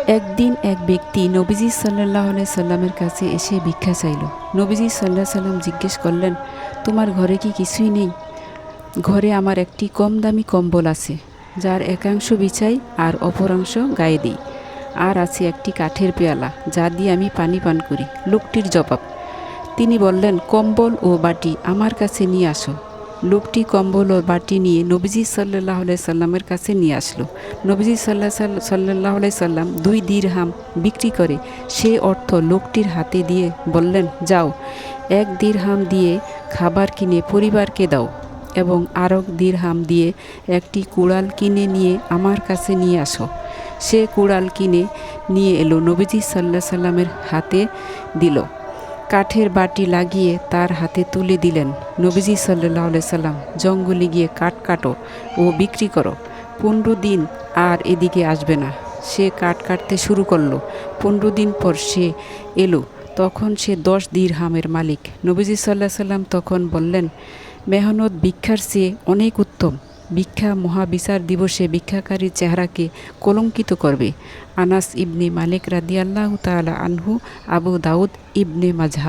একদিন এক ব্যক্তি নবীজি সাল্লাল্লাহু আলাইহি সাল্লামের কাছে এসে ভিক্ষা চাইল। নবীজি সাল্লাল্লাহু আলাইহি সাল্লাম জিজ্ঞেস করলেন, তোমার ঘরে কি কিছুই নেই? ঘরে আমার একটি কম দামি কম্বল আছে, যার একাংশ বিছাই আর অপরাংশ গায়ে দিই। আর আছে একটি কাঠের পেয়ালা, যা দিয়ে আমি পানি পান করি। লোকটির জবাব। তিনি বললেন, কম্বল ও বাটি আমার কাছে নিয়ে আসো। লোকটি কম্বল ও বাটি নিয়ে নবীজি সাল্লাল্লাহু আলাইহি সাল্লামের কাছে নিয়ে আসলো। নবীজি সাল্লাল্লাহু আলাইহি সাল্লাম 2 দিরহাম বিক্রি করে সে অর্থ লোকটির হাতে দিয়ে বললেন, যাও, 1 দিরহাম দিয়ে খাবার কিনে পরিবারকে দাও এবং আরেক দিরহাম দিয়ে একটি কুড়াল কিনে নিয়ে আমার কাছে নিয়ে আসো। সে কুড়াল কিনে নিয়ে এলো, নবীজি সাল্লাল্লাহু সাল্লামের হাতে দিল। কাঠের বাটি লাগিয়ে তার হাতে তুলে দিলেন। নবীজি সাল্লাল্লাহু আলাইহি সাল্লাম, জঙ্গলে গিয়ে কাঠ কাটো ও বিক্রি করো। 15 দিন আর এদিকে আসবে না। সে কাঠ কাটতে শুরু করলো। 15 দিন পর সে এলো। তখন সে 10 দিরহামের মালিক। নবীজি সাল্লাল্লাহু আলাইহি সাল্লাম তখন বললেন, মেহনত ভিক্ষার চেয়ে অনেক উত্তম। ভিক্ষা মহাবিচার দিবসে ভিক্ষাকারীর চেহারাকে কলঙ্কিত করবে। আনাস ইবনে মালিক রাদিয়াল্লাহু তাআলা আনহু, আবু দাউদ, ইবনে মাজাহ।